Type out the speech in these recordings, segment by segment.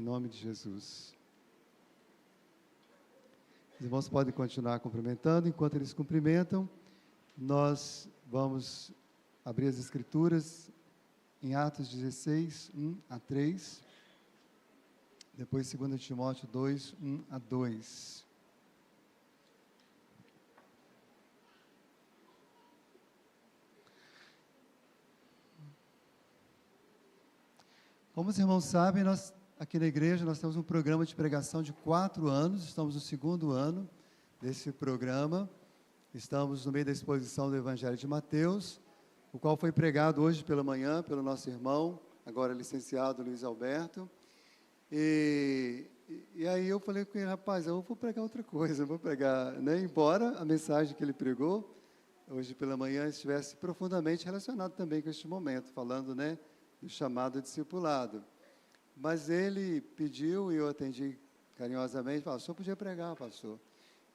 Em nome de Jesus. Os irmãos podem continuar cumprimentando. Enquanto eles cumprimentam, nós vamos abrir as Escrituras em Atos 16, 1 a 3. Depois 2 Timóteo 2, 1 a 2. Como os irmãos sabem, nós aqui na igreja nós temos um programa de pregação de 4 anos, estamos no 2º ano desse programa, estamos no meio da exposição do Evangelho de Mateus, o qual foi pregado hoje pela manhã pelo nosso irmão, agora licenciado Luiz Alberto, e aí eu falei com ele, rapaz, eu vou pregar outra coisa, eu vou pregar, né? Embora a mensagem que ele pregou hoje pela manhã estivesse profundamente relacionada também com este momento, falando, né, do chamado discipulado. Mas ele pediu e eu atendi carinhosamente, falou, o senhor podia pregar, pastor.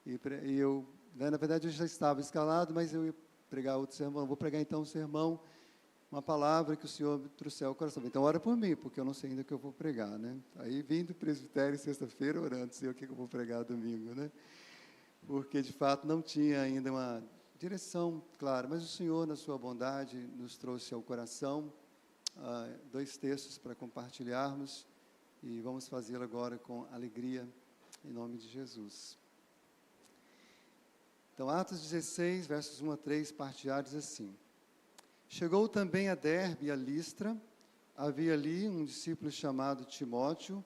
E eu, né, na verdade, eu já estava escalado, mas eu ia pregar outro sermão. Vou pregar então um sermão, uma palavra que o senhor me trouxer ao coração. Então, ora por mim, porque eu não sei ainda o que eu vou pregar, né? Aí vim do presbitério sexta-feira orando, sei o que eu vou pregar domingo, né? Porque, de fato, não tinha ainda uma direção clara. Mas o Senhor, na sua bondade, nos trouxe ao coração 2 textos para compartilharmos e vamos fazê-lo agora com alegria, em nome de Jesus. Então, Atos 16, versos 1 a 3, parte A, diz assim: Chegou também a Derbe e a Listra, havia ali um discípulo chamado Timóteo,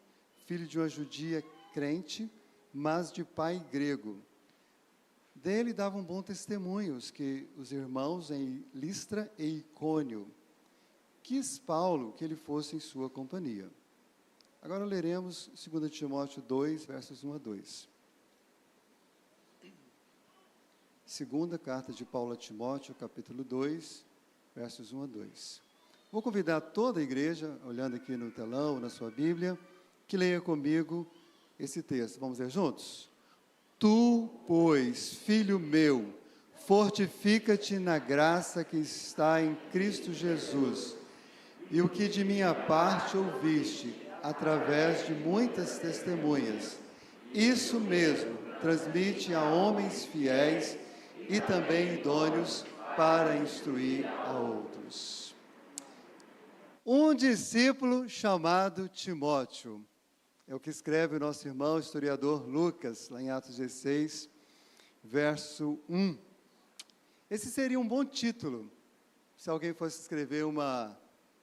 filho de uma judia crente, mas de pai grego. Dele davam bom testemunho os irmãos em Listra e Icônio. Quis Paulo que ele fosse em sua companhia. Agora leremos 2 Timóteo 2, versos 1 a 2. Segunda carta de Paulo a Timóteo, capítulo 2, versos 1 a 2. Vou convidar toda a igreja, olhando aqui no telão, na sua Bíblia, que leia comigo esse texto. Vamos ler juntos? Tu, pois, filho meu, fortifica-te na graça que está em Cristo Jesus. E o que de minha parte ouviste, através de muitas testemunhas, isso mesmo transmite a homens fiéis e também idôneos para instruir a outros. Um discípulo chamado Timóteo, é o que escreve o nosso irmão historiador Lucas, lá em Atos 16, verso 1. Esse seria um bom título, se alguém fosse escrever uma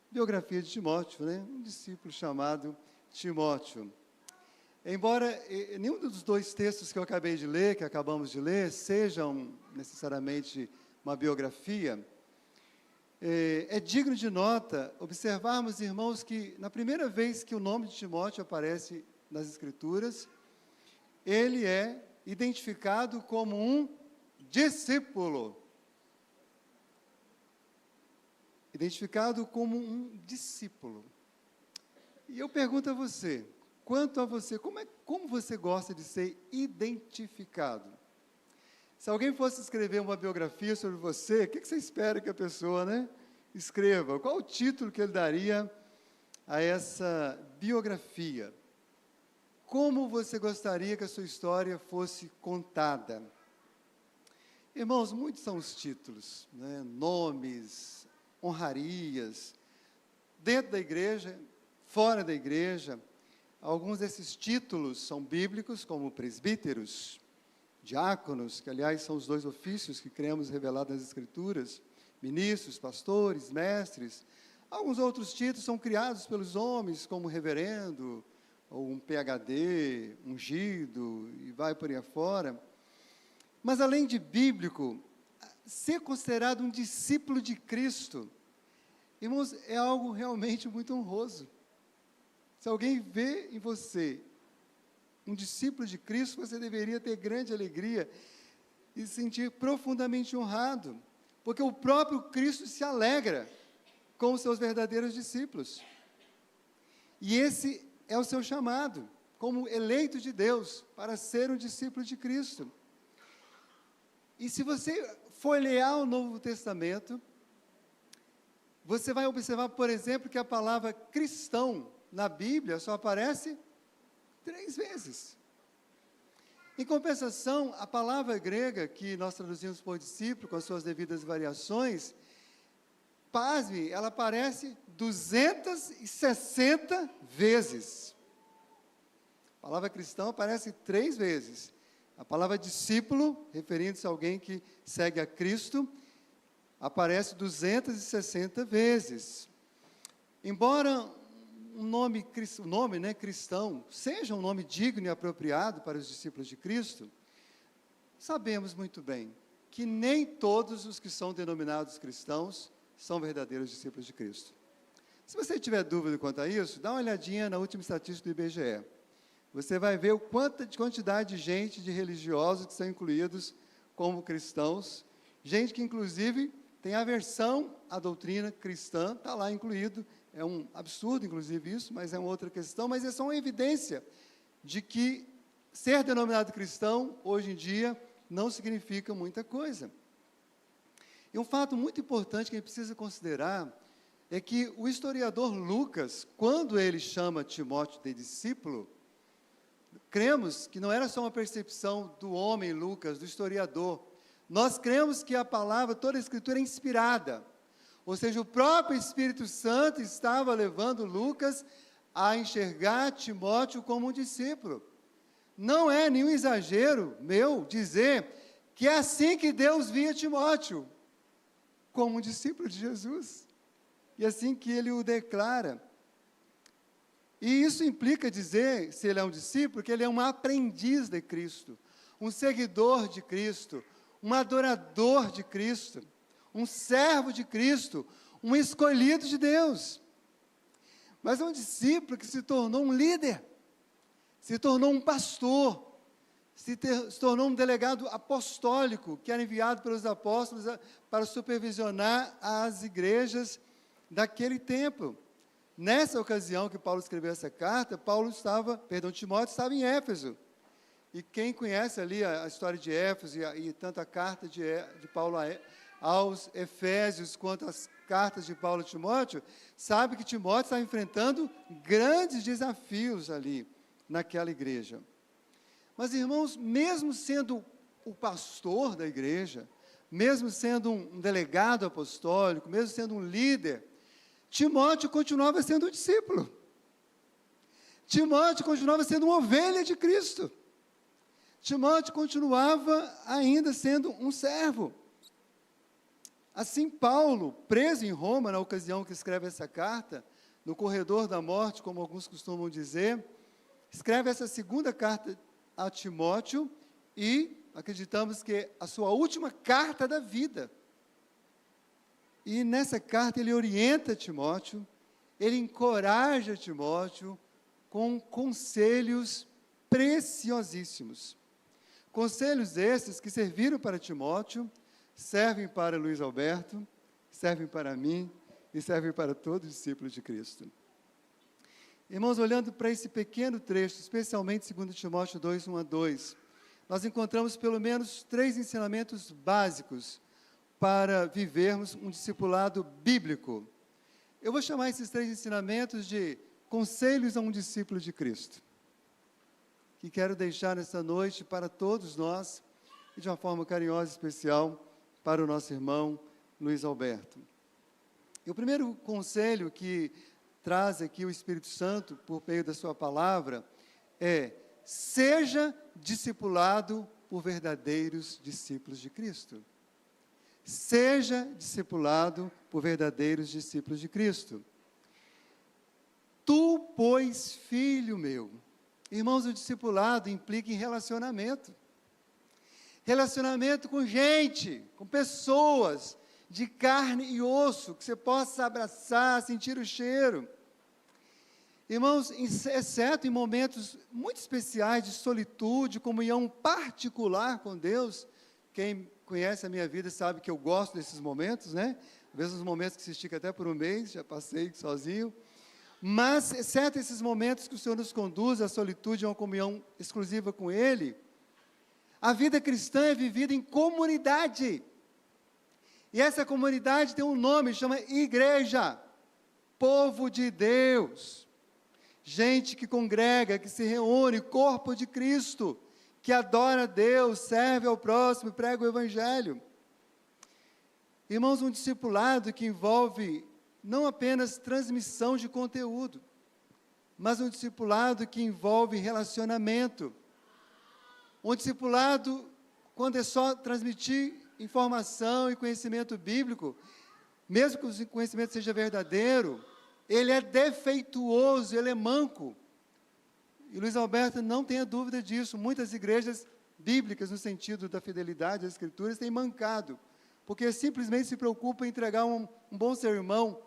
biografia de Timóteo, né? Um discípulo chamado Timóteo. Embora nenhum dos 2 textos que eu acabei de ler, que acabamos de ler, sejam necessariamente uma biografia, é digno de nota observarmos, irmãos, que na primeira vez que o nome de Timóteo aparece nas Escrituras, ele é identificado como um discípulo. Identificado como um discípulo. E eu pergunto a você, quanto a você, como você gosta de ser identificado? Se alguém fosse escrever uma biografia sobre você, o que você espera que a pessoa, né, escreva? Qual o título que ele daria a essa biografia? Como você gostaria que a sua história fosse contada? Irmãos, muitos são os títulos, né, nomes, honrarias, dentro da igreja, fora da igreja. Alguns desses títulos são bíblicos, como presbíteros, diáconos, que aliás são os 2 ofícios que cremos revelados nas Escrituras, ministros, pastores, mestres. Alguns outros títulos são criados pelos homens, como reverendo, ou um PhD, ungido, e vai por aí afora. Mas além de bíblico, ser considerado um discípulo de Cristo, irmãos, é algo realmente muito honroso. Se alguém vê em você um discípulo de Cristo, você deveria ter grande alegria e se sentir profundamente honrado, porque o próprio Cristo se alegra com os seus verdadeiros discípulos. E esse é o seu chamado, como eleito de Deus, para ser um discípulo de Cristo. E se você folhear o Novo Testamento, você vai observar, por exemplo, que a palavra cristão na Bíblia só aparece 3 vezes. Em compensação, a palavra grega, que nós traduzimos por discípulo, com as suas devidas variações, pasme, ela aparece 260 vezes. A palavra cristão aparece 3 vezes. A palavra discípulo, referindo-se a alguém que segue a Cristo, aparece 260 vezes. Embora o nome cristão seja um nome digno e apropriado para os discípulos de Cristo, sabemos muito bem que nem todos os que são denominados cristãos são verdadeiros discípulos de Cristo. Se você tiver dúvida quanto a isso, dá uma olhadinha na última estatística do IBGE. Você vai ver quantidade de gente, de religiosos que são incluídos como cristãos, gente que inclusive tem aversão à doutrina cristã, está lá incluído. É um absurdo, inclusive, isso, mas é uma outra questão, mas é só uma evidência de que ser denominado cristão, hoje em dia, não significa muita coisa. E um fato muito importante que a gente precisa considerar é que o historiador Lucas, quando ele chama Timóteo de discípulo, cremos que não era só uma percepção do homem Lucas, do historiador. Nós cremos que a palavra, toda a Escritura é inspirada. Ou seja, o próprio Espírito Santo estava levando Lucas a enxergar Timóteo como um discípulo. Não é nenhum exagero meu dizer que é assim que Deus via Timóteo, como um discípulo de Jesus. E assim que ele o declara. E isso implica dizer, se ele é um discípulo, que ele é um aprendiz de Cristo, um seguidor de Cristo, um adorador de Cristo, um servo de Cristo, um escolhido de Deus. Mas é um discípulo que se tornou um líder, se tornou um pastor, se tornou um delegado apostólico, que era enviado pelos apóstolos para supervisionar as igrejas daquele tempo. Nessa ocasião que Paulo escreveu essa carta, Timóteo estava em Éfeso. E quem conhece ali a história de Éfeso e tanto a carta de Paulo aos Efésios, quanto as cartas de Paulo a Timóteo, sabe que Timóteo está enfrentando grandes desafios ali, naquela igreja. Mas, irmãos, mesmo sendo o pastor da igreja, mesmo sendo um delegado apostólico, mesmo sendo um líder, Timóteo continuava sendo um discípulo. Timóteo continuava sendo uma ovelha de Cristo. Timóteo continuava ainda sendo um servo. Assim, Paulo, preso em Roma, na ocasião que escreve essa carta, no corredor da morte, como alguns costumam dizer, escreve essa segunda carta a Timóteo e acreditamos que é a sua última carta da vida. E nessa carta ele orienta Timóteo, ele encoraja Timóteo com conselhos preciosíssimos. Conselhos esses que serviram para Timóteo, servem para Luiz Alberto, servem para mim e servem para todo discípulo de Cristo. Irmãos, olhando para esse pequeno trecho, especialmente 2 Timóteo 2, 1 a 2, nós encontramos pelo menos 3 ensinamentos básicos para vivermos um discipulado bíblico. Eu vou chamar esses 3 ensinamentos de conselhos a um discípulo de Cristo, que quero deixar nessa noite para todos nós, e de uma forma carinhosa e especial, para o nosso irmão Luiz Alberto. E o primeiro conselho que traz aqui o Espírito Santo, por meio da sua palavra, é: seja discipulado por verdadeiros discípulos de Cristo. Seja discipulado por verdadeiros discípulos de Cristo. Tu, pois, filho meu. Irmãos, o discipulado implica em relacionamento. Relacionamento com gente, com pessoas, de carne e osso, que você possa abraçar, sentir o cheiro. Irmãos, exceto em momentos muito especiais de solitude, comunhão particular com Deus, quem conhece a minha vida sabe que eu gosto desses momentos, né? Às vezes os momentos que se estica até por um mês, já passei sozinho. Mas, exceto esses momentos que o Senhor nos conduz à solitude, a uma comunhão exclusiva com Ele, a vida cristã é vivida em comunidade. E essa comunidade tem um nome, chama igreja, povo de Deus. gente que congrega, que se reúne, corpo de Cristo, que adora a Deus, serve ao próximo, prega o Evangelho. Irmãos, um discipulado que envolve não apenas transmissão de conteúdo, mas um discipulado que envolve relacionamento. Um discipulado, quando é só transmitir informação e conhecimento bíblico, mesmo que o conhecimento seja verdadeiro, ele é defeituoso, ele é manco. E Luiz Alberto não tenha dúvida disso. Muitas igrejas bíblicas, no sentido da fidelidade às Escrituras, têm mancado, porque simplesmente se preocupam em entregar um bom sermão,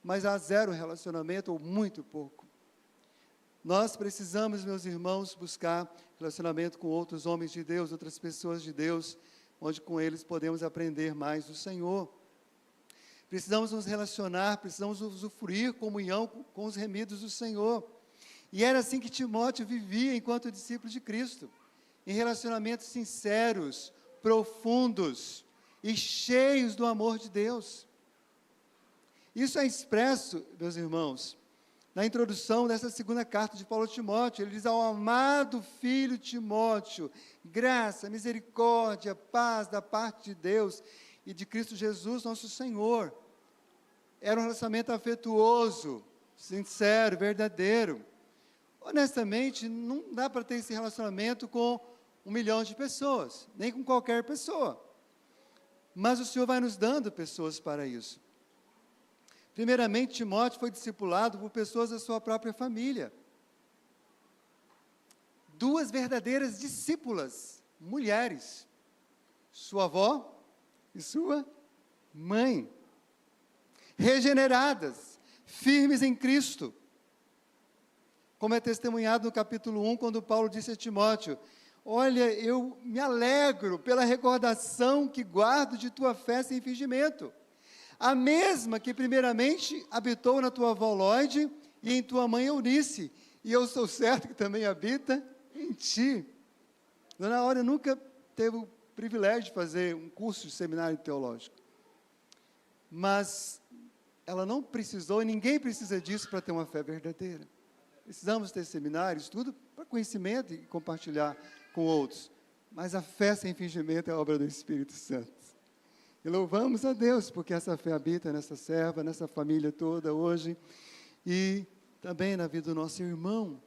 mas há zero relacionamento, ou muito pouco. Nós precisamos, meus irmãos, buscar relacionamento com outros homens de Deus, outras pessoas de Deus, onde com eles podemos aprender mais do Senhor. Precisamos nos relacionar, precisamos usufruir comunhão com os remidos do Senhor. E era assim que Timóteo vivia enquanto discípulo de Cristo, em relacionamentos sinceros, profundos e cheios do amor de Deus. Isso é expresso, meus irmãos, na introdução dessa segunda carta de Paulo a Timóteo. Ele diz: ao amado filho Timóteo, graça, misericórdia, paz da parte de Deus e de Cristo Jesus, nosso Senhor. Era um relacionamento afetuoso, sincero, verdadeiro. Honestamente, não dá para ter esse relacionamento com 1 milhão de pessoas, nem com qualquer pessoa. Mas o Senhor vai nos dando pessoas para isso. Primeiramente, Timóteo foi discipulado por pessoas da sua própria família. 2 verdadeiras discípulas, mulheres, sua avó e sua mãe, regeneradas, firmes em Cristo, como é testemunhado no capítulo 1, quando Paulo disse a Timóteo: olha, eu me alegro pela recordação que guardo de tua fé sem fingimento, a mesma que primeiramente habitou na tua avó Lóide e em tua mãe Eunice, e eu sou certo que também habita em ti. Dona Áurea nunca teve o privilégio de fazer um curso de seminário teológico, mas ela não precisou, e ninguém precisa disso para ter uma fé verdadeira. Precisamos ter seminários, tudo para conhecimento e compartilhar com outros, mas a fé sem fingimento é obra do Espírito Santo. E louvamos a Deus, porque essa fé habita nessa serva, nessa família toda hoje, e também na vida do nosso irmão.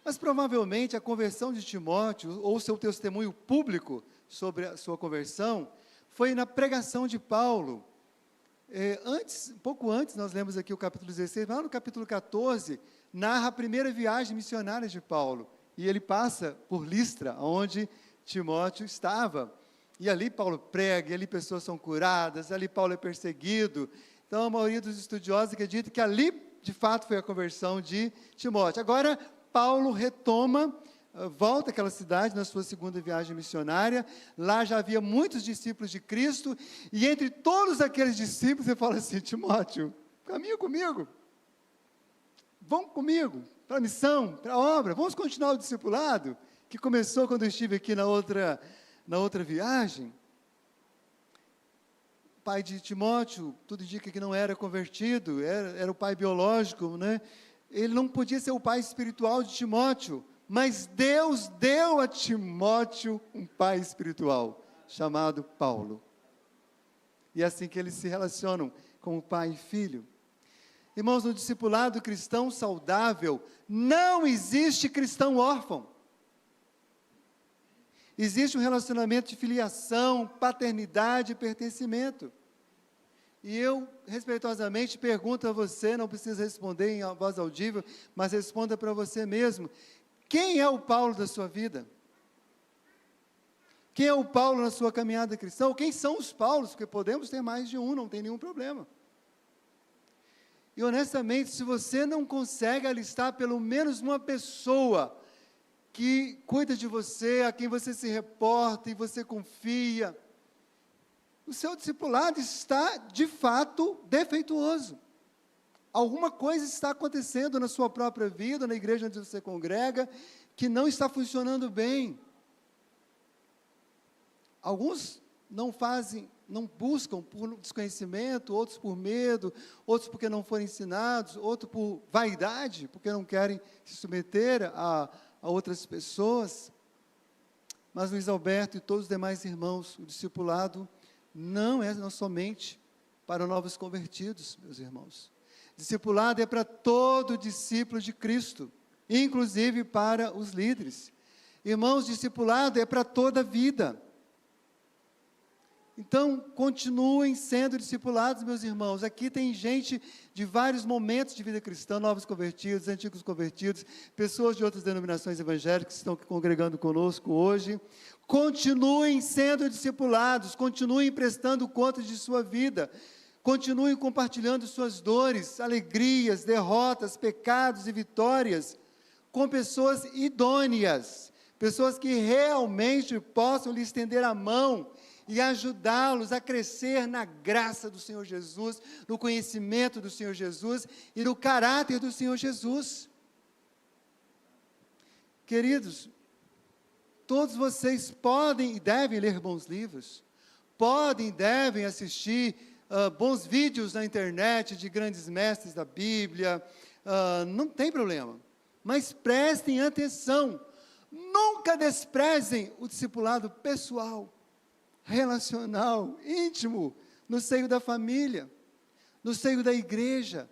Mas provavelmente a conversão de Timóteo, ou seu testemunho público sobre a sua conversão, foi na pregação de Paulo. Pouco antes, nós lemos aqui o capítulo 16, mas lá no capítulo 14, narra a primeira viagem missionária de Paulo, e ele passa por Listra, onde Timóteo estava. E ali Paulo prega, e ali pessoas são curadas, ali Paulo é perseguido. Então, a maioria dos estudiosos acredita que ali, de fato, foi a conversão de Timóteo. Agora, Paulo retoma, volta àquela cidade na sua segunda viagem missionária. Lá já havia muitos discípulos de Cristo, e entre todos aqueles discípulos, ele fala assim: Timóteo, caminha comigo, vamos comigo, para a missão, para a obra, vamos continuar o discipulado, que começou quando eu estive aqui na outra viagem. O pai de Timóteo, tudo indica que não era convertido, era o pai biológico, né? Ele não podia ser o pai espiritual de Timóteo, mas Deus deu a Timóteo um pai espiritual, chamado Paulo. E é assim que eles se relacionam como pai e filho. Irmãos, no discipulado cristão saudável, não existe cristão órfão. Existe um relacionamento de filiação, paternidade e pertencimento. E eu, respeitosamente, pergunto a você, não precisa responder em voz audível, mas responda para você mesmo: quem é o Paulo da sua vida? Quem é o Paulo na sua caminhada cristã? Ou quem são os Paulos? Porque podemos ter mais de um, não tem nenhum problema. E honestamente, se você não consegue alistar pelo menos uma pessoa que cuida de você, a quem você se reporta e você confia, o seu discipulado está, de fato, defeituoso. Alguma coisa está acontecendo na sua própria vida, na igreja onde você congrega, que não está funcionando bem. Alguns não não buscam por desconhecimento, outros por medo, outros porque não foram ensinados, outros por vaidade, porque não querem se submeter a outras pessoas. Mas Luiz Alberto e todos os demais irmãos, o discipulado não é somente para novos convertidos, meus irmãos. Discipulado é para todo discípulo de Cristo, inclusive para os líderes. Irmãos, discipulado é para toda a vida. Então, continuem sendo discipulados, meus irmãos. Aqui tem gente de vários momentos de vida cristã, novos convertidos, antigos convertidos, pessoas de outras denominações evangélicas que estão congregando conosco hoje. Continuem sendo discipulados, continuem prestando contas de sua vida, continuem compartilhando suas dores, alegrias, derrotas, pecados e vitórias com pessoas idôneas, pessoas que realmente possam lhe estender a mão e ajudá-los a crescer na graça do Senhor Jesus, no conhecimento do Senhor Jesus e no caráter do Senhor Jesus. Queridos, todos vocês podem e devem ler bons livros, podem e devem assistir bons vídeos na internet de grandes mestres da Bíblia, não tem problema, mas prestem atenção, nunca desprezem o discipulado pessoal, relacional, íntimo, no seio da família, no seio da igreja,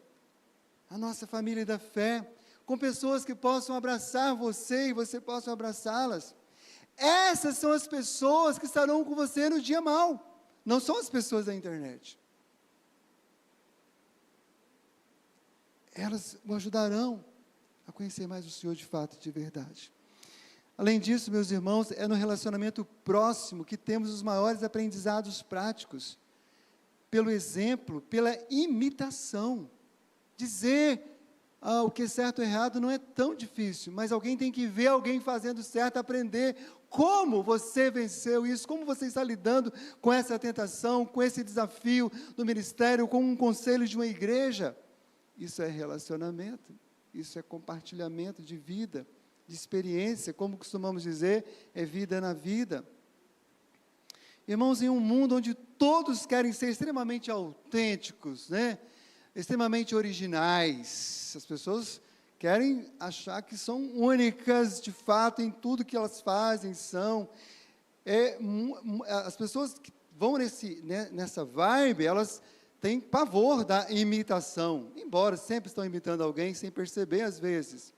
a nossa família da fé, com pessoas que possam abraçar você e você possa abraçá-las. Essas são as pessoas que estarão com você no dia mau, não são as pessoas da internet. Elas o ajudarão a conhecer mais o Senhor de fato e de verdade. Além disso, meus irmãos, é no relacionamento próximo que temos os maiores aprendizados práticos, pelo exemplo, pela imitação. Dizer o que é certo ou errado não é tão difícil, mas alguém tem que ver alguém fazendo certo, aprender como você venceu isso, como você está lidando com essa tentação, com esse desafio do ministério, com um conselho de uma igreja. Isso é relacionamento, isso é compartilhamento de vida, de experiência, como costumamos dizer, é vida na vida. Irmãos, em um mundo onde todos querem ser extremamente autênticos, né? Extremamente originais, as pessoas querem achar que são únicas, de fato, em tudo que elas fazem, as pessoas que vão nessa vibe, elas têm pavor da imitação, embora sempre estão imitando alguém, sem perceber às vezes.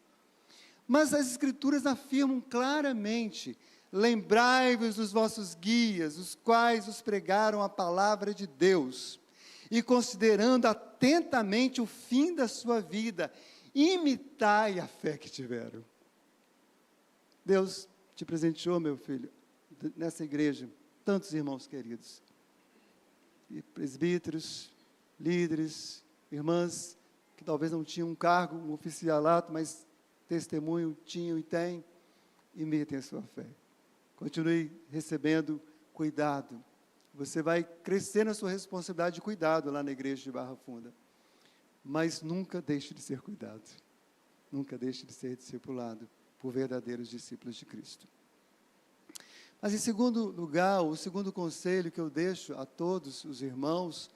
Mas as Escrituras afirmam claramente: lembrai-vos dos vossos guias, os quais os pregaram a palavra de Deus, e considerando atentamente o fim da sua vida, imitai a fé que tiveram. Deus te presenteou, meu filho, nessa igreja, tantos irmãos queridos, e presbíteros, líderes, irmãs, que talvez não tinham um cargo, um oficialato, mas testemunho tinham e têm, imitem a sua fé. Continue recebendo cuidado. Você vai crescer na sua responsabilidade de cuidado lá na igreja de Barra Funda. Mas nunca deixe de ser cuidado. Nunca deixe de ser discipulado por verdadeiros discípulos de Cristo. Mas, em segundo lugar, o segundo conselho que eu deixo a todos os irmãos,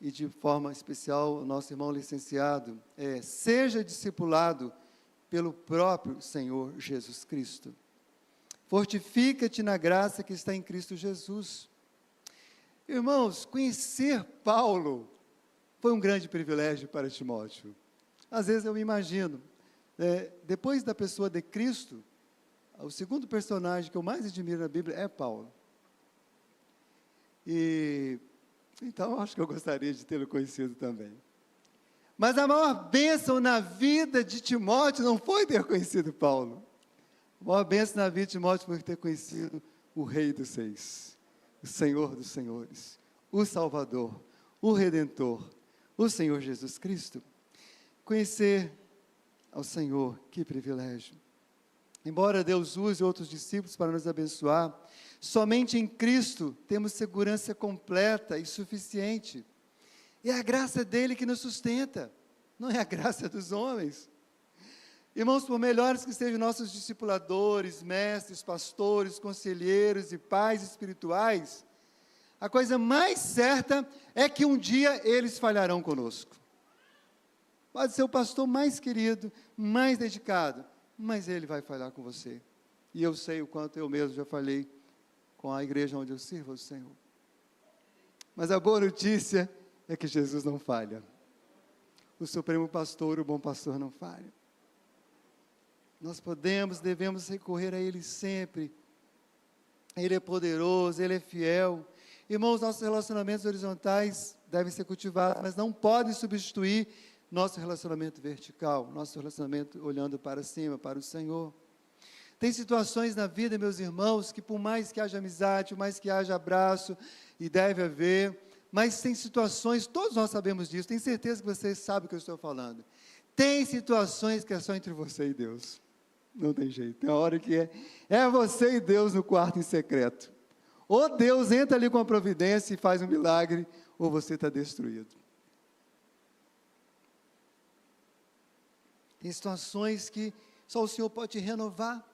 e de forma especial ao nosso irmão licenciado, é: seja discipulado pelo próprio Senhor Jesus Cristo. Fortifica-te na graça que está em Cristo Jesus. Irmãos, conhecer Paulo foi um grande privilégio para Timóteo. Às vezes eu me imagino, depois da pessoa de Cristo, o segundo personagem que eu mais admiro na Bíblia é Paulo. Então, acho que eu gostaria de tê-lo conhecido também. Mas a maior bênção na vida de Timóteo não foi ter conhecido Paulo. A maior bênção na vida de Timóteo foi ter conhecido o Rei dos Reis, o Senhor dos Senhores, o Salvador, o Redentor, o Senhor Jesus Cristo. Conhecer ao Senhor, que privilégio. Embora Deus use outros discípulos para nos abençoar, somente em Cristo temos segurança completa e suficiente. É a graça dele que nos sustenta, não é a graça dos homens. Irmãos, por melhores que sejam nossos discipuladores, mestres, pastores, conselheiros e pais espirituais, A coisa mais certa é que um dia eles falharão conosco. Pode ser o pastor mais querido, mais dedicado, mas ele vai falhar com você. E eu sei o quanto eu mesmo já falhei com a igreja onde eu sirvo ao Senhor. Mas a boa notícia é que Jesus não falha. O Supremo Pastor, o bom pastor, não falha. Nós devemos recorrer a Ele sempre. Ele é poderoso, Ele é fiel. Irmãos, nossos relacionamentos horizontais devem ser cultivados, mas não podem substituir nosso relacionamento vertical, nosso relacionamento olhando para cima, para o Senhor. Tem situações na vida, meus irmãos, que por mais que haja amizade, por mais que haja abraço, e deve haver, mas tem situações, todos nós sabemos disso, tenho certeza que vocês sabem o que eu estou falando. Tem situações que é só entre você e Deus. Não tem jeito, tem uma hora que é você e Deus no quarto em secreto. Ou Deus entra ali com a providência e faz um milagre, ou você está destruído. Tem situações que só o Senhor pode te renovar,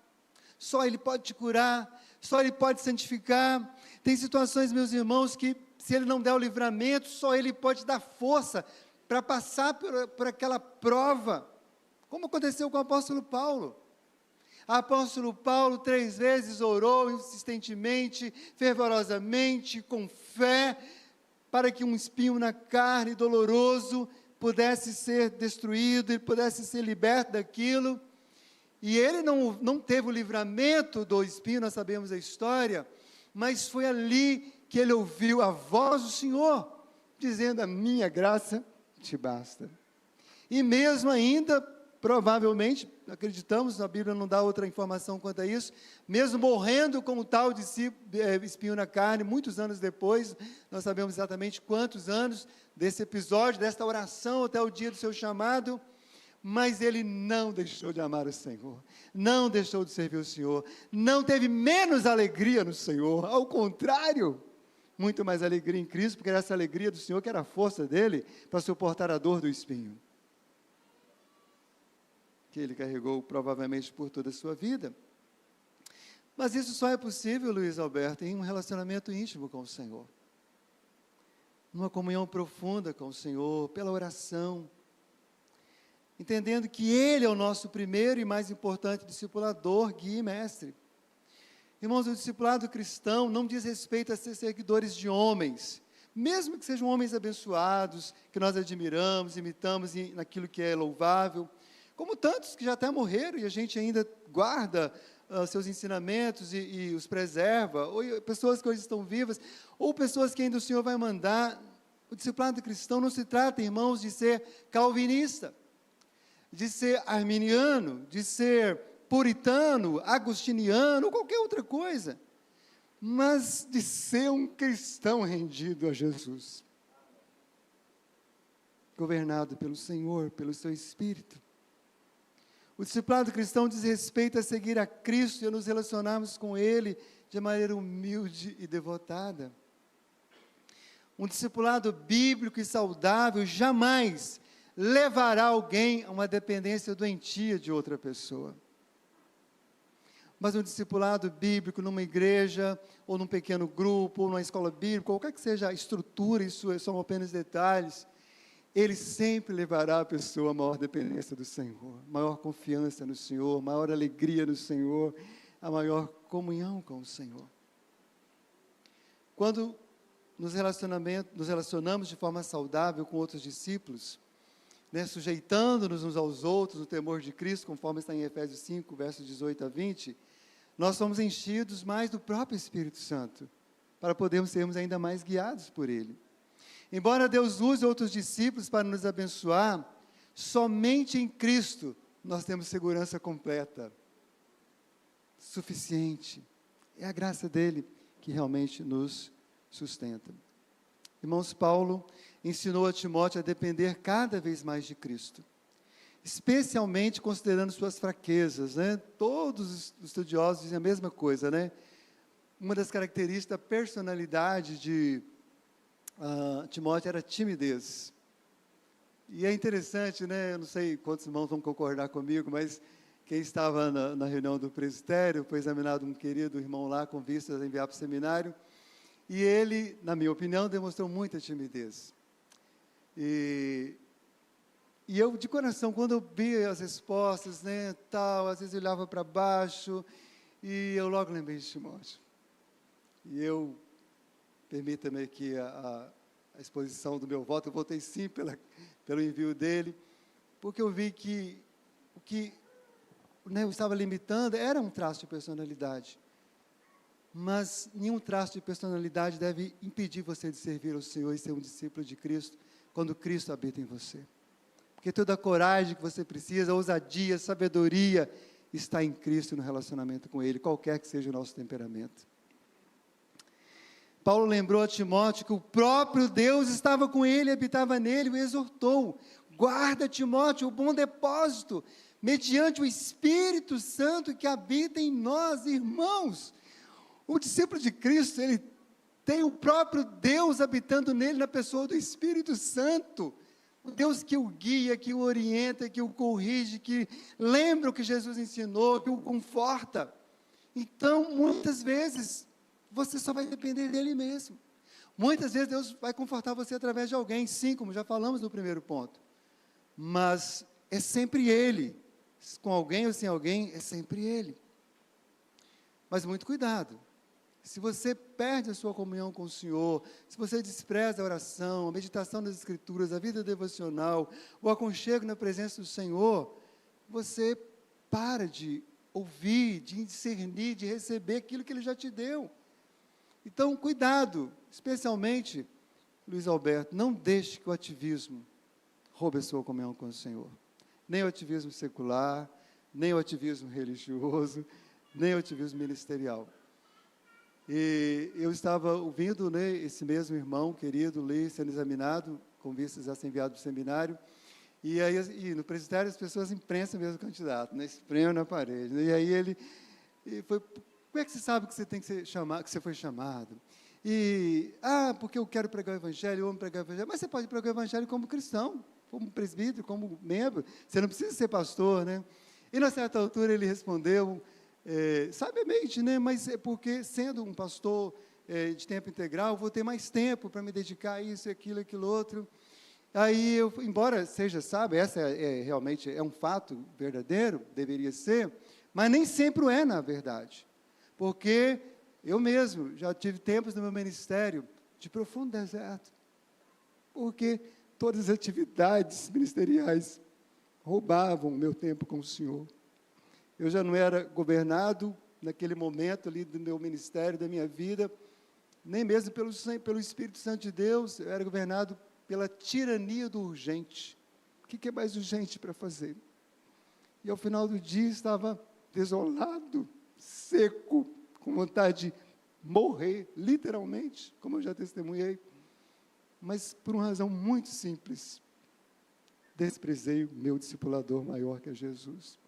só Ele pode te curar, só Ele pode santificar. Tem situações, meus irmãos, que se Ele não der o livramento, só Ele pode dar força para passar por aquela prova, como aconteceu com o apóstolo Paulo. O apóstolo Paulo 3 vezes orou insistentemente, fervorosamente, com fé, para que um espinho na carne doloroso pudesse ser destruído, ele pudesse ser liberto daquilo. E ele não teve o livramento do espinho, nós sabemos a história, mas foi ali que ele ouviu a voz do Senhor, dizendo: a minha graça te basta. E mesmo ainda, provavelmente, acreditamos, a Bíblia não dá outra informação quanto a isso, mesmo morrendo com o tal de espinho na carne, muitos anos depois, nós sabemos exatamente quantos anos desse episódio, desta oração até o dia do seu chamado, mas ele não deixou de amar o Senhor, não deixou de servir o Senhor, não teve menos alegria no Senhor, ao contrário, muito mais alegria em Cristo, porque era essa alegria do Senhor que era a força dele para suportar a dor do espinho, que ele carregou provavelmente por toda a sua vida. Mas isso só é possível, Luiz Alberto, em um relacionamento íntimo com o Senhor, numa comunhão profunda com o Senhor, pela oração, entendendo que Ele é o nosso primeiro e mais importante discipulador, guia e mestre. Irmãos, o discipulado cristão não diz respeito a ser seguidores de homens, mesmo que sejam homens abençoados, que nós admiramos, imitamos naquilo que é louvável, como tantos que já até morreram e a gente ainda guarda seus ensinamentos e os preserva, ou pessoas que hoje estão vivas, ou pessoas que ainda o Senhor vai mandar. O discipulado cristão não se trata, irmãos, de ser calvinista, de ser arminiano, de ser puritano, agostiniano, ou qualquer outra coisa, mas de ser um cristão rendido a Jesus, governado pelo Senhor, pelo seu Espírito. O discipulado cristão diz respeito a seguir a Cristo e a nos relacionarmos com Ele de maneira humilde e devotada. Um discipulado bíblico e saudável jamais levará alguém a uma dependência doentia de outra pessoa. Mas um discipulado bíblico numa igreja, ou num pequeno grupo, ou numa escola bíblica, qualquer que seja a estrutura, isso são apenas detalhes, ele sempre levará a pessoa a maior dependência do Senhor, maior confiança no Senhor, maior alegria no Senhor, a maior comunhão com o Senhor. Quando nos relacionamos de forma saudável com outros discípulos, sujeitando-nos uns aos outros no temor de Cristo, conforme está em Efésios 5, versos 18 a 20, nós somos enchidos mais do próprio Espírito Santo, para podermos sermos ainda mais guiados por Ele. Embora Deus use outros discípulos para nos abençoar, somente em Cristo nós temos segurança completa, suficiente. É a graça dEle que realmente nos sustenta. Irmãos, Paulo ensinou a Timóteo a depender cada vez mais de Cristo, especialmente considerando suas fraquezas, Todos os estudiosos dizem a mesma coisa, Uma das características da personalidade de Timóteo era timidez. E é interessante, eu não sei quantos irmãos vão concordar comigo, mas quem estava na reunião do presbitério, foi examinado um querido irmão lá com vistas a enviar para o seminário, E ele, na minha opinião, demonstrou muita timidez. E eu, de coração, quando eu vi as respostas, né, tal, às vezes eu olhava para baixo, e eu logo lembrei de Timóteo. E eu, permita-me aqui a exposição do meu voto, eu votei sim pelo envio dele, porque eu vi que o que, né, eu estava limitando era um traço de personalidade. Mas nenhum traço de personalidade deve impedir você de servir ao Senhor e ser um discípulo de Cristo, quando Cristo habita em você. Porque toda a coragem que você precisa, a ousadia, a sabedoria, está em Cristo, no relacionamento com Ele, qualquer que seja o nosso temperamento. Paulo lembrou a Timóteo que o próprio Deus estava com ele, habitava nele, o exortou: guarda, Timóteo, o bom depósito, mediante o Espírito Santo que habita em nós, irmãos. O discípulo de Cristo, ele tem o próprio Deus habitando nele, na pessoa do Espírito Santo. O Deus que o guia, que o orienta, que o corrige, que lembra o que Jesus ensinou, que o conforta. Então, muitas vezes, você só vai depender dele mesmo. Muitas vezes Deus vai confortar você através de alguém, sim, como já falamos no primeiro ponto. Mas é sempre Ele. Com alguém ou sem alguém, é sempre Ele. Mas muito cuidado. Se você perde a sua comunhão com o Senhor, se você despreza a oração, a meditação das Escrituras, a vida devocional, o aconchego na presença do Senhor, você para de ouvir, de discernir, de receber aquilo que Ele já te deu. Então, cuidado, especialmente, Luiz Alberto, não deixe que o ativismo roube a sua comunhão com o Senhor. Nem o ativismo secular, nem o ativismo religioso, nem o ativismo ministerial. E eu estava ouvindo, né, esse mesmo irmão querido, Lee, sendo examinado, com vistas a ser enviado para o seminário, e no presbitério as pessoas imprensam mesmo o candidato, né, espremem na parede, né, e aí ele foi: como é que você sabe que você tem que ser chamado, que você foi chamado? Porque eu quero pregar o evangelho, eu amo pregar o evangelho. Mas você pode pregar o evangelho como cristão, como presbítero, como membro, você não precisa ser pastor, né? E, na certa altura, ele respondeu, sabiamente, né? Mas é porque, sendo um pastor de tempo integral, vou ter mais tempo para me dedicar a isso, aquilo outro. Aí, embora seja sábio, essa realmente é um fato verdadeiro, deveria ser, mas nem sempre é, na verdade. Porque eu mesmo já tive tempos no meu ministério de profundo deserto, porque todas as atividades ministeriais roubavam o meu tempo com o Senhor. Eu já não era governado naquele momento ali do meu ministério, da minha vida, nem mesmo pelo Espírito Santo de Deus, eu era governado pela tirania do urgente. O que é mais urgente para fazer? E ao final do dia estava desolado, seco, com vontade de morrer, literalmente, como eu já testemunhei, mas por uma razão muito simples: desprezei o meu discipulador maior, que é Jesus.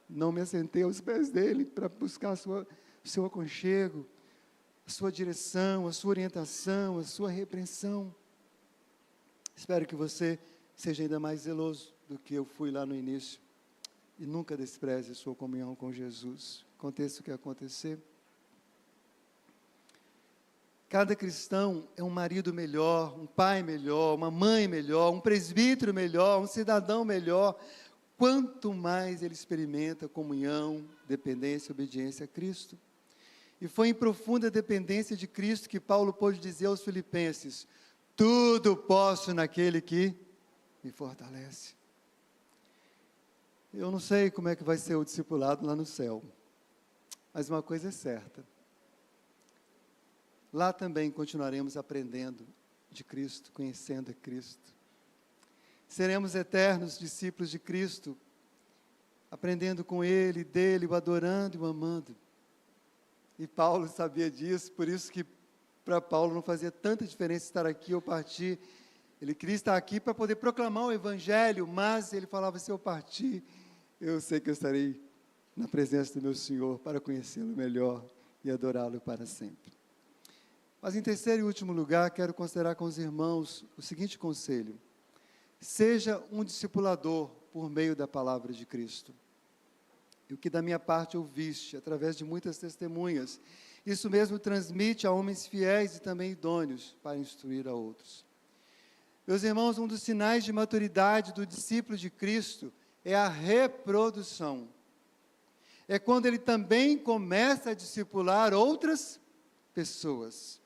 Não me assentei aos pés dele para buscar o seu aconchego, a sua direção, a sua orientação, a sua repreensão. Espero que você seja ainda mais zeloso do que eu fui lá no início, e nunca despreze a sua comunhão com Jesus. Aconteça o que acontecer. Cada cristão é um marido melhor, um pai melhor, uma mãe melhor, um presbítero melhor, um cidadão melhor, quanto mais ele experimenta comunhão, dependência, obediência a Cristo. E foi em profunda dependência de Cristo que Paulo pôde dizer aos Filipenses: tudo posso naquele que me fortalece. Eu não sei como é que vai ser o discipulado lá no céu, mas uma coisa é certa: lá também continuaremos aprendendo de Cristo, conhecendo a Cristo. Seremos eternos discípulos de Cristo, aprendendo com Ele, dEle, o adorando e o amando. E Paulo sabia disso, por isso que para Paulo não fazia tanta diferença estar aqui ou partir. Ele queria estar aqui para poder proclamar o Evangelho, mas ele falava: se eu partir, eu sei que eu estarei na presença do meu Senhor para conhecê-lo melhor e adorá-lo para sempre. Mas em terceiro e último lugar, quero considerar com os irmãos o seguinte conselho: seja um discipulador por meio da palavra de Cristo. e o que da minha parte ouviste, através de muitas testemunhas. Isso mesmo transmite a homens fiéis e também idôneos para instruir a outros. Meus irmãos, um dos sinais de maturidade do discípulo de Cristo é a reprodução. É quando ele também começa a discipular outras pessoas.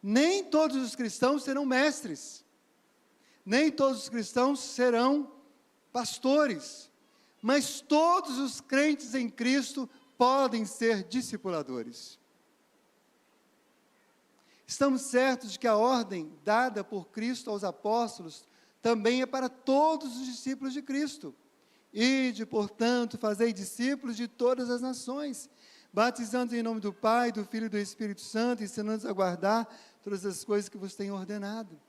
Nem todos os cristãos serão mestres. Nem todos os cristãos serão pastores. Mas todos os crentes em Cristo podem ser discipuladores. Estamos certos de que a ordem dada por Cristo aos apóstolos também é para todos os discípulos de Cristo. Ide, portanto, fazei discípulos de todas as nações, batizando em nome do Pai, do Filho e do Espírito Santo, ensinando-os a guardar todas as coisas que vos tenho ordenado.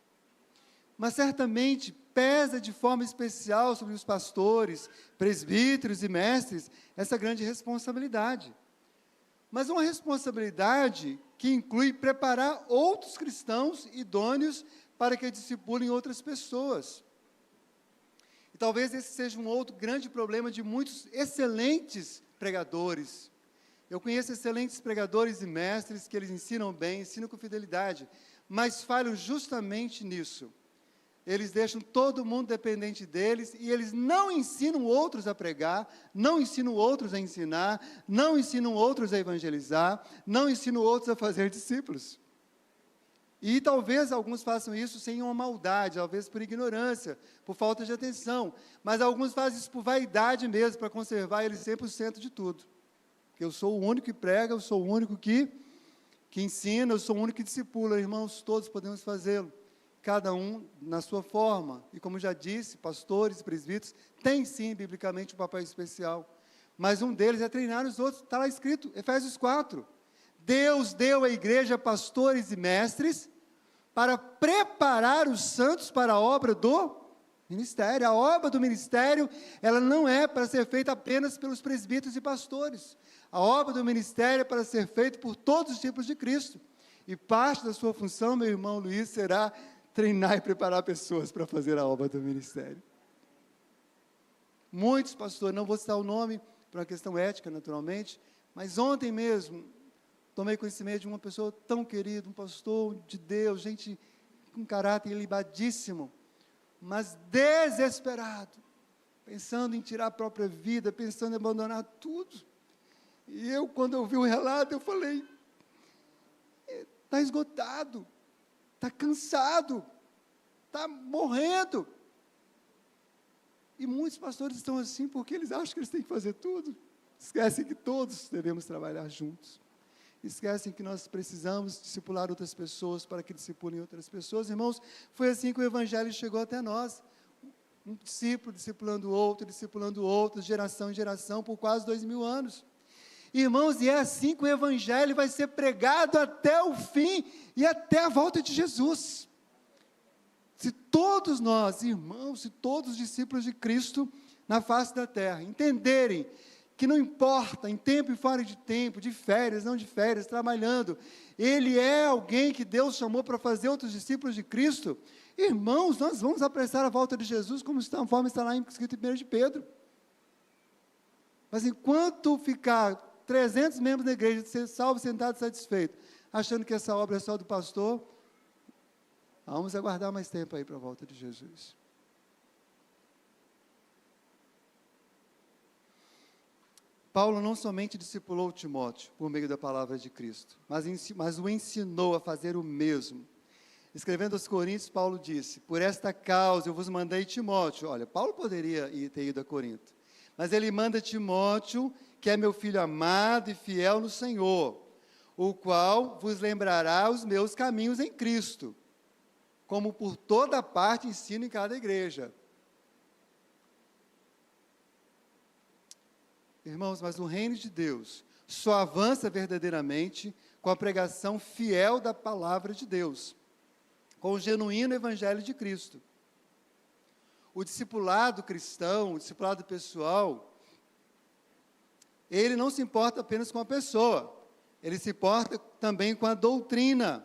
Mas certamente pesa de forma especial sobre os pastores, presbíteros e mestres essa grande responsabilidade. Mas uma responsabilidade que inclui preparar outros cristãos idôneos para que discipulem outras pessoas. E talvez esse seja um outro grande problema de muitos excelentes pregadores. Eu conheço excelentes pregadores e mestres que eles ensinam bem, ensinam com fidelidade, mas falham justamente nisso. Eles deixam todo mundo dependente deles e eles não ensinam outros a pregar, não ensinam outros a ensinar, não ensinam outros a evangelizar, não ensinam outros a fazer discípulos. E talvez alguns façam isso sem uma maldade, talvez por ignorância, por falta de atenção, mas alguns fazem isso por vaidade mesmo, para conservar eles 100% de tudo. Porque eu sou o único que prega, eu sou o único que ensina, eu sou o único que discipula. Irmãos, todos podemos fazê-lo. Cada um na sua forma, e como já disse, pastores e presbíteros têm sim, biblicamente, um papel especial, mas um deles é treinar os outros, está lá escrito, Efésios 4, Deus deu à igreja pastores e mestres, para preparar os santos para a obra do ministério. A obra do ministério, ela não é para ser feita apenas pelos presbíteros e pastores, a obra do ministério é para ser feita por todos os tipos de Cristo, e parte da sua função, meu irmão Luiz, será treinar e preparar pessoas para fazer a obra do ministério. Muitos pastores, não vou citar o nome, por uma questão ética, naturalmente, mas ontem mesmo, tomei conhecimento de uma pessoa tão querida, um pastor de Deus, gente com caráter ilibadíssimo, mas desesperado, pensando em tirar a própria vida, pensando em abandonar tudo. E eu, quando eu vi o relato, eu falei, está esgotado, está cansado, está morrendo. E muitos pastores estão assim porque eles acham que eles têm que fazer tudo. Esquecem que todos devemos trabalhar juntos. Esquecem que nós precisamos discipular outras pessoas para que discipulem outras pessoas. Irmãos, foi assim que o Evangelho chegou até nós. Um discípulo discipulando outro, geração em geração, por quase 2000 anos. Irmãos, e é assim que o Evangelho vai ser pregado até o fim e até a volta de Jesus. Se todos nós, irmãos, se todos os discípulos de Cristo na face da terra entenderem que não importa, em tempo e fora de tempo, de férias, não de férias, trabalhando, ele é alguém que Deus chamou para fazer outros discípulos de Cristo, irmãos, nós vamos apressar a volta de Jesus, conforme está lá escrito em 1 de Pedro. Mas enquanto ficar 300 membros da igreja, ser salvo, sentado, satisfeito, achando que essa obra é só do pastor, vamos aguardar mais tempo aí para a volta de Jesus. Paulo não somente discipulou Timóteo por meio da palavra de Cristo, mas o ensinou a fazer o mesmo. Escrevendo aos Coríntios, Paulo disse, por esta causa eu vos mandei Timóteo. Olha, Paulo poderia ter ido a Corinto, mas ele manda Timóteo, que é meu filho amado e fiel no Senhor, o qual vos lembrará os meus caminhos em Cristo, como por toda parte ensino em cada igreja. Irmãos, mas o reino de Deus só avança verdadeiramente com a pregação fiel da palavra de Deus, com o genuíno evangelho de Cristo. O discipulado cristão, o discipulado pessoal, ele não se importa apenas com a pessoa, ele se importa também com a doutrina.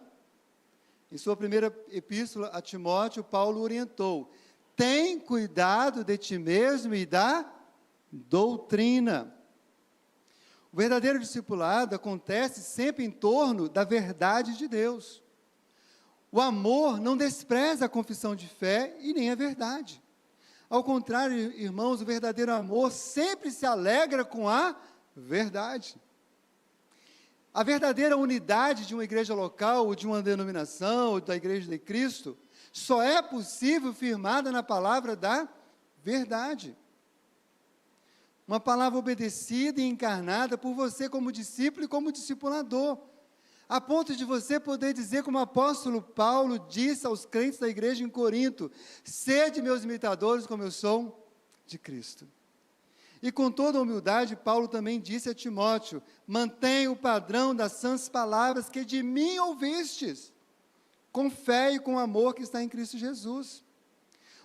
Em sua primeira epístola a Timóteo, Paulo orientou, tem cuidado de ti mesmo e da doutrina. O verdadeiro discipulado acontece sempre em torno da verdade de Deus. O amor não despreza a confissão de fé e nem a verdade. Ao contrário, irmãos, o verdadeiro amor sempre se alegra com a verdade. A verdadeira unidade de uma igreja local, ou de uma denominação, ou da igreja de Cristo, só é possível firmada na palavra da verdade. Uma palavra obedecida e encarnada por você como discípulo e como discipulador, a ponto de você poder dizer, como o apóstolo Paulo disse aos crentes da igreja em Corinto: sede meus imitadores como eu sou de Cristo. E com toda humildade, Paulo também disse a Timóteo: mantenha o padrão das sãs palavras que de mim ouvistes, com fé e com amor que está em Cristo Jesus.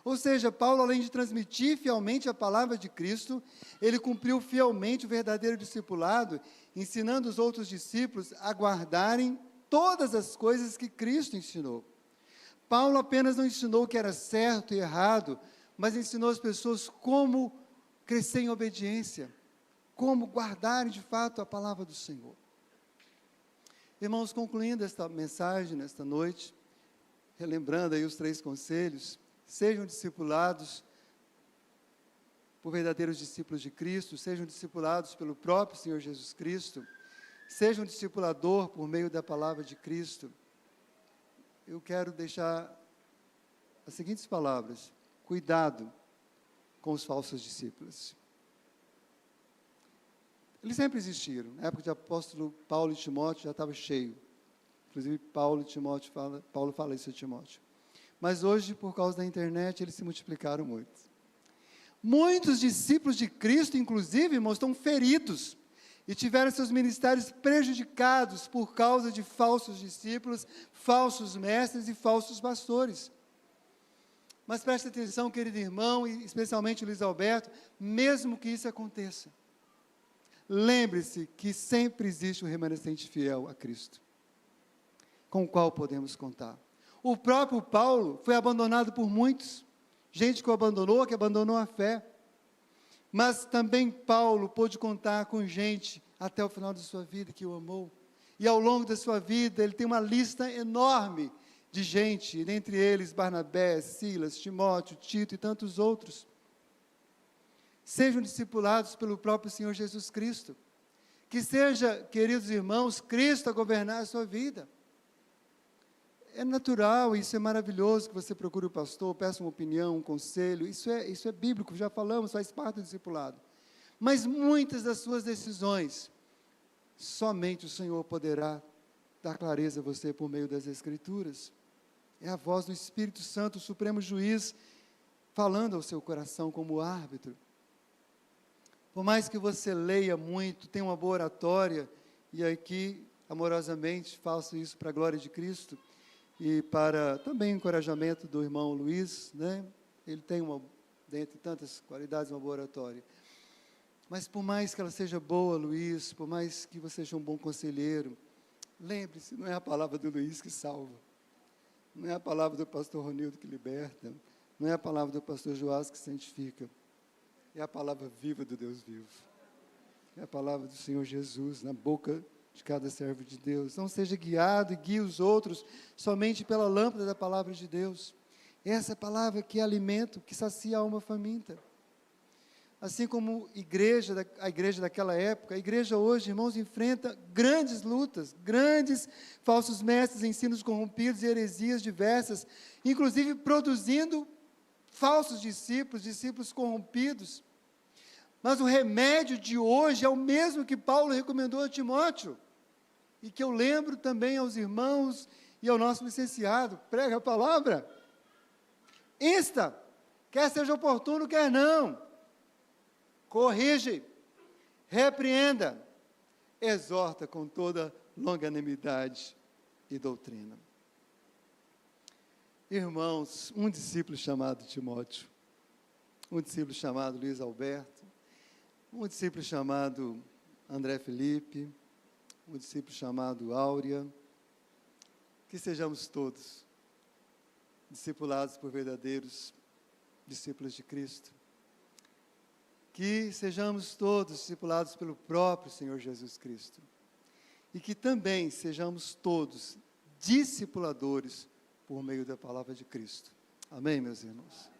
Ou seja, Paulo, além de transmitir fielmente a palavra de Cristo, ele cumpriu fielmente o verdadeiro discipulado, ensinando os outros discípulos a guardarem todas as coisas que Cristo ensinou. Paulo apenas não ensinou o que era certo e errado, mas ensinou as pessoas como crescer em obediência, como guardarem de fato a palavra do Senhor. Irmãos, concluindo esta mensagem nesta noite, relembrando aí os 3 conselhos: sejam discipulados por verdadeiros discípulos de Cristo, sejam discipulados pelo próprio Senhor Jesus Cristo, sejam discipulador por meio da palavra de Cristo. Eu quero deixar as seguintes palavras: cuidado com os falsos discípulos. Eles sempre existiram. Na época de apóstolo Paulo e Timóteo já estava cheio. Inclusive Paulo fala isso a Timóteo. Mas hoje, por causa da internet, eles se multiplicaram muito. Muitos discípulos de Cristo, inclusive, irmãos, estão feridos e tiveram seus ministérios prejudicados por causa de falsos discípulos, falsos mestres e falsos pastores. Mas preste atenção, querido irmão, e especialmente Luiz Alberto, mesmo que isso aconteça, lembre-se que sempre existe um remanescente fiel a Cristo, com o qual podemos contar. O próprio Paulo foi abandonado por muitos, gente que o abandonou, que abandonou a fé. Mas também Paulo pôde contar com gente até o final de sua vida que o amou. E ao longo da sua vida, ele tem uma lista enorme de gente, dentre eles Barnabé, Silas, Timóteo, Tito e tantos outros. Sejam discipulados pelo próprio Senhor Jesus Cristo. Que seja, queridos irmãos, Cristo a governar a sua vida. É natural, isso é maravilhoso que você procure o pastor, peça uma opinião, um conselho, isso é bíblico, já falamos, faz parte do discipulado. Mas muitas das suas decisões, somente o Senhor poderá dar clareza a você por meio das Escrituras. É a voz do Espírito Santo, o Supremo Juiz, falando ao seu coração como árbitro. Por mais que você leia muito, tenha uma boa oratória, e aqui, amorosamente, faço isso para a glória de Cristo, e para também o encorajamento do irmão Luiz, né? Ele tem, dentre tantas qualidades, uma boa oratória. Mas por mais que ela seja boa, Luiz, por mais que você seja um bom conselheiro, lembre-se, não é a palavra do Luiz que salva, não é a palavra do pastor Ronildo que liberta, não é a palavra do pastor Joás que santifica, é a palavra viva do Deus vivo, é a palavra do Senhor Jesus na boca de cada servo de Deus. Não seja guiado e guie os outros somente pela lâmpada da palavra de Deus. Essa palavra que é alimento, que sacia a alma faminta. Assim como a igreja daquela época, a igreja hoje, irmãos, enfrenta grandes lutas, grandes falsos mestres, ensinos corrompidos e heresias diversas, inclusive produzindo falsos discípulos, discípulos corrompidos. Mas o remédio de hoje é o mesmo que Paulo recomendou a Timóteo, e que eu lembro também aos irmãos e ao nosso licenciado: prega a palavra, insta, quer seja oportuno, quer não, corrige, repreenda, exorta com toda longanimidade e doutrina. Irmãos, um discípulo chamado Timóteo, um discípulo chamado Luiz Alberto, um discípulo chamado André Felipe, um discípulo chamado Áurea, que sejamos todos discipulados por verdadeiros discípulos de Cristo, que sejamos todos discipulados pelo próprio Senhor Jesus Cristo. E que também sejamos todos discipuladores por meio da palavra de Cristo. Amém, meus irmãos?